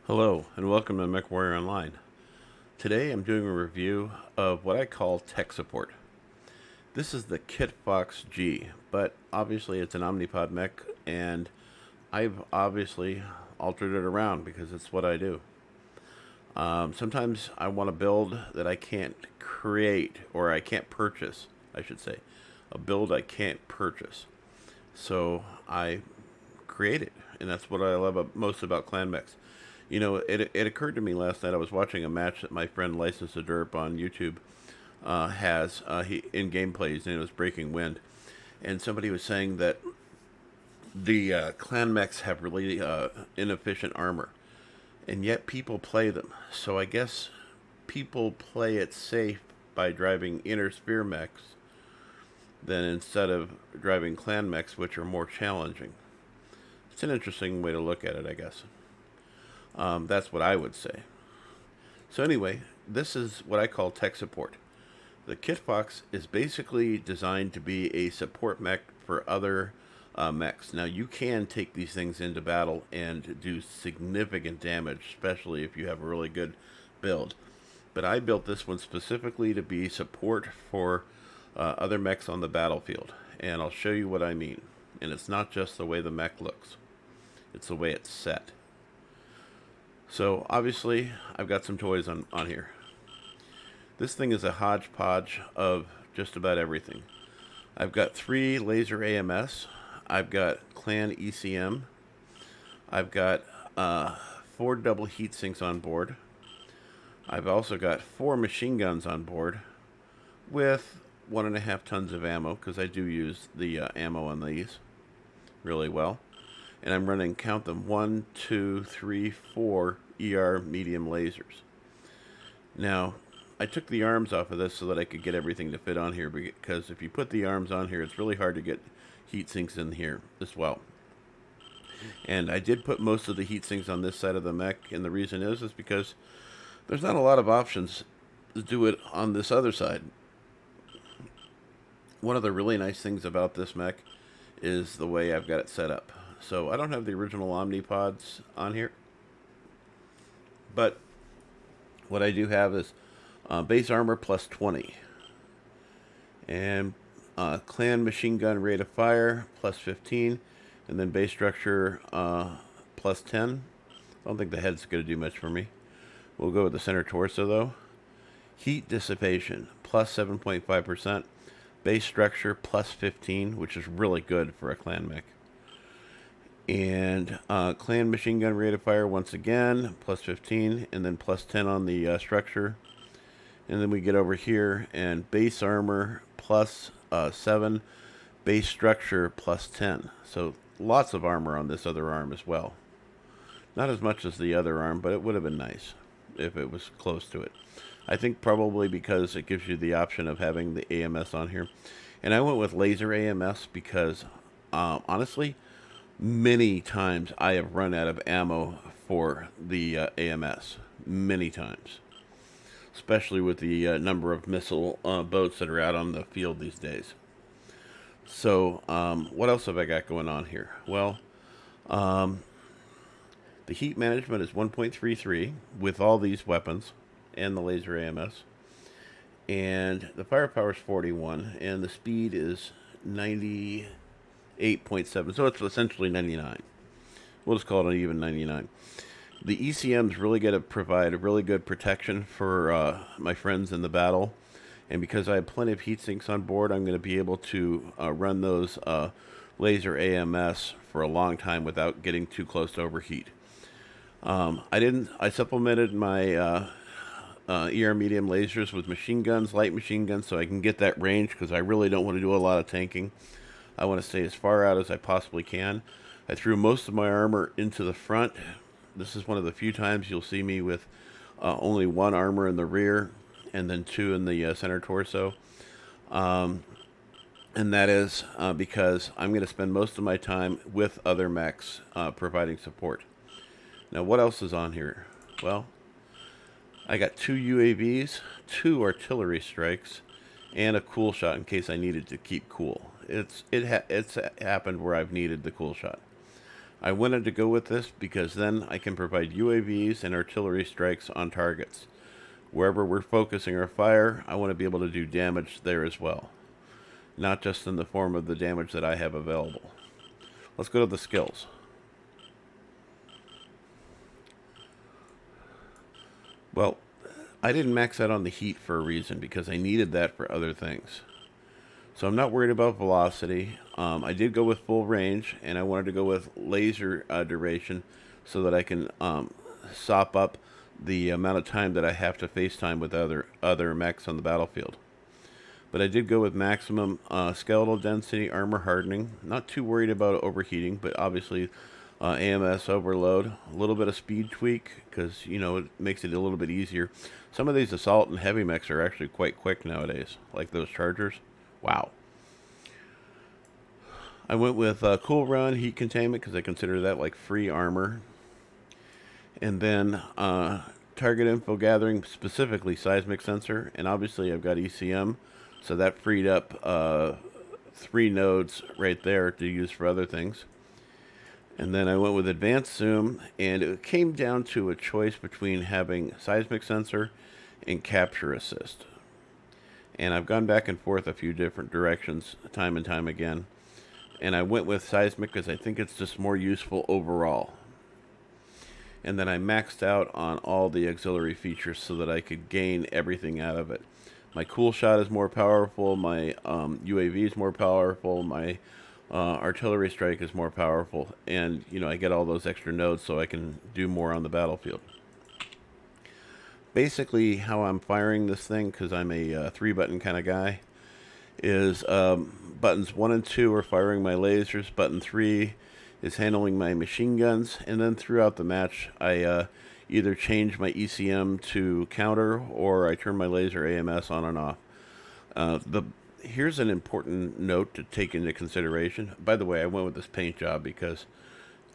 Hello and welcome to Mechwarrior Online. Today I'm doing a review of what I call tech support. This is the KFX-G, but obviously it's an Omnipod mech and I've obviously altered it around because it's what I do. Sometimes I want a build that I can't create, or I can't purchase, I should say. A build I can't purchase. So I create it, and that's what I love most about clan mechs. You know, it occurred to me last night. I was watching a match that my friend Licensed Derp on YouTube has he in gameplays, and it was Breaking Wind, and somebody was saying that the clan mechs have really inefficient armor, and yet people play them. So I guess people play it safe by driving inner sphere mechs than instead of driving clan mechs, which are more challenging. It's an interesting way to look at it, I guess. That's what I would say. So anyway, this is what I call tech support. The KitFox is basically designed to be a support mech for other mechs. Now you can take these things into battle and do significant damage, especially if you have a really good build. But I built this one specifically to be support for other mechs on the battlefield. And I'll show you what I mean. And it's not just the way the mech looks. It's the way it's set. So obviously I've got some toys on here. This thing is a hodgepodge of just about everything. I've got 3 laser AMS. I've got clan ECM. I've got 4 double heat sinks on board. I've also got 4 machine guns on board with 1.5 tons of ammo, because I do use the ammo on these really well. And I'm running, count them, 1, 2, 3, 4 ER medium lasers. Now, I took the arms off of this so that I could get everything to fit on here, because if you put the arms on here, it's really hard to get heat sinks in here as well. And I did put most of the heat sinks on this side of the mech, and the reason is because there's not a lot of options to do it on this other side. One of the really nice things about this mech is the way I've got it set up. So I don't have the original Omnipods on here, but what I do have is base armor plus 20, and clan machine gun rate of fire plus 15, and then base structure plus 10. I don't think the head's going to do much for me. We'll go with the center torso though. Heat dissipation plus 7.5%, base structure plus 15, which is really good for a clan mech. And clan machine gun rate of fire once again plus 15, and then plus 10 on the structure. And then we get over here and base armor plus 7, base structure plus 10. So lots of armor on this other arm as well. Not as much as the other arm, but it would have been nice if it was close to it. I think probably because it gives you the option of having the AMS on here. And I went with laser AMS because honestly, many times I have run out of ammo for the AMS. Many times. Especially with the number of missile boats that are out on the field these days. So, what else have I got going on here? Well, the heat management is 1.33 with all these weapons and the laser AMS. And the firepower is 41, and the speed is 98.7, so it's essentially 99. We'll just call it an even 99. The ECMs really get to provide a really good protection for my friends in the battle, and because I have plenty of heat sinks on board, I'm going to be able to run those laser AMS for a long time without getting too close to overheat. I supplemented my ER medium lasers with machine guns, light machine guns, so I can get that range, because I really don't want to do a lot of tanking. I want to stay as far out as I possibly can. I threw most of my armor into the front. This is one of the few times you'll see me with only 1 armor in the rear and then 2 in the center torso. And that is because I'm going to spend most of my time with other mechs providing support. Now, what else is on here? Well, I got 2 UAVs, 2 artillery strikes, and a cool shot in case I needed to keep cool. It's happened where I've needed the cool shot. I wanted to go with this because then I can provide UAVs and artillery strikes on targets. Wherever we're focusing our fire, I want to be able to do damage there as well. Not just in the form of the damage that I have available. Let's go to the skills. Well, I didn't max out on the heat for a reason because I needed that for other things. So I'm not worried about velocity. I did go with full range, and I wanted to go with laser duration so that I can sop up the amount of time that I have to FaceTime with other mechs on the battlefield. But I did go with maximum skeletal density, armor hardening. Not too worried about overheating, but obviously AMS overload. A little bit of speed tweak because, you know, it makes it a little bit easier. Some of these assault and heavy mechs are actually quite quick nowadays, like those chargers. Wow. I went with Cool Run, Heat Containment, because I consider that like free armor. And then Target Info Gathering, specifically Seismic Sensor. And obviously I've got ECM, so that freed up 3 nodes right there to use for other things. And then I went with Advanced Zoom, and it came down to a choice between having Seismic Sensor and Capture Assist. And I've gone back and forth a few different directions time and time again. And I went with Seismic because I think it's just more useful overall. And then I maxed out on all the auxiliary features so that I could gain everything out of it. My Cool Shot is more powerful, my UAV is more powerful, my artillery strike is more powerful, and you know, I get all those extra nodes so I can do more on the battlefield. Basically, how I'm firing this thing, because I'm a 3-button kind of guy, is buttons 1 and 2 are firing my lasers, button 3 is handling my machine guns, and then throughout the match, I either change my ECM to counter, or I turn my laser AMS on and off. Here's an important note to take into consideration. By the way, I went with this paint job because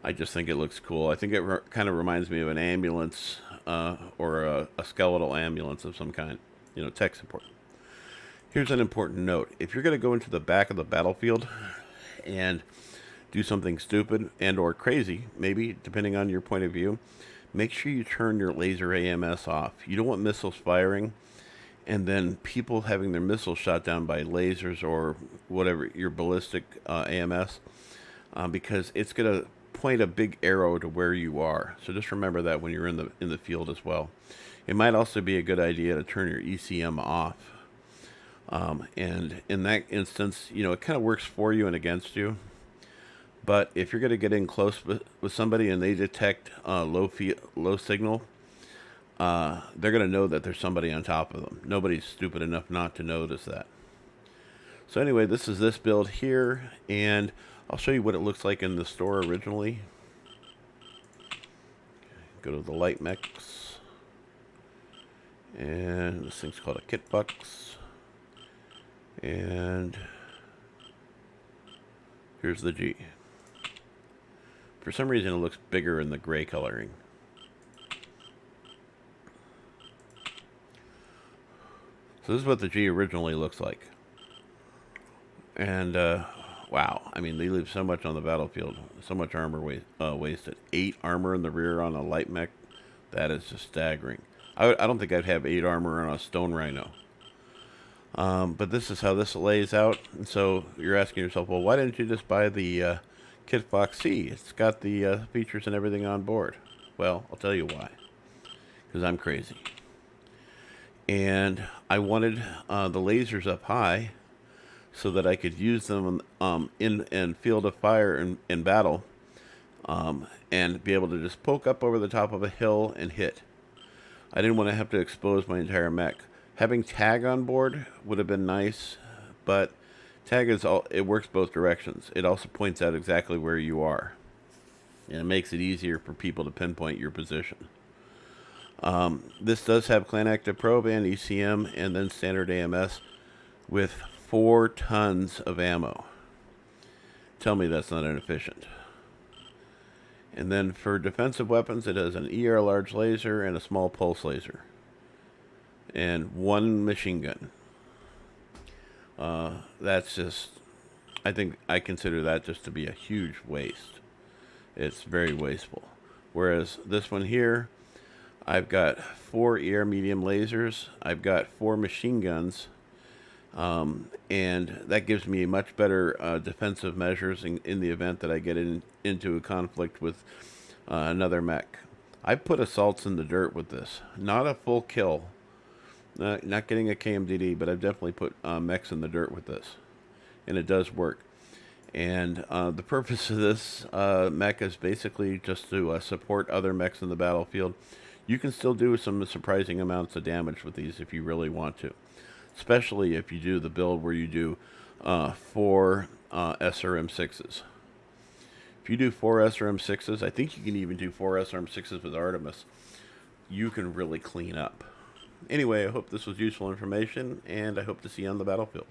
I just think it looks cool. I think it kind of reminds me of an ambulance or a skeletal ambulance of some kind, you know, tech support. Here's an important note. If you're going to go into the back of the battlefield and do something stupid and or crazy, maybe, depending on your point of view, make sure you turn your laser AMS off. You don't want missiles firing and then people having their missiles shot down by lasers or whatever, your ballistic AMS, because it's going to point a big arrow to where you are. So just remember that when you're in the field as well. It might also be a good idea to turn your ECM off. And in that instance, you know, it kind of works for you and against you. But if you're going to get in close with somebody and they detect low signal, they're going to know that there's somebody on top of them. Nobody's stupid enough not to notice that. So anyway, this is this build here, and I'll show you what it looks like in the store originally. Go to the light mechs, and this thing's called a kit box. And here's the G. For some reason, it looks bigger in the gray coloring. So this is what the G originally looks like. And, wow. I mean, they leave so much on the battlefield. So much armor wasted. 8 armor in the rear on a light mech. That is just staggering. I don't think I'd have 8 armor on a stone rhino. But this is how this lays out. And so you're asking yourself, well, why didn't you just buy the KFX-G? It's got the features and everything on board. Well, I'll tell you why. Because I'm crazy. And I wanted the lasers up high so that I could use them in field of fire in battle, and be able to just poke up over the top of a hill and hit. I didn't want to have to expose my entire mech. Having tag on board would have been nice, but tag it works both directions. It also points out exactly where you are, and it makes it easier for people to pinpoint your position. This does have Clan Active Probe and ECM, and then standard AMS with 4 tons of ammo. Tell me that's not inefficient. And then for defensive weapons, it has an ER large laser and a small pulse laser. And 1 machine gun. That's just, I consider that just to be a huge waste. It's very wasteful. Whereas this one here, I've got 4 air medium lasers, I've got 4 machine guns, and that gives me much better defensive measures in the event that I get into a conflict with another mech. I put assaults in the dirt with this. Not a full kill, not getting a KMDD, but I've definitely put mechs in the dirt with this, and it does work. And the purpose of this mech is basically just to support other mechs in the battlefield. You can still do some surprising amounts of damage with these if you really want to, especially if you do the build where you do 4 SRM6s. If you do 4 SRM6s, I think you can even do 4 SRM6s with Artemis, you can really clean up. Anyway, I hope this was useful information, and I hope to see you on the battlefield.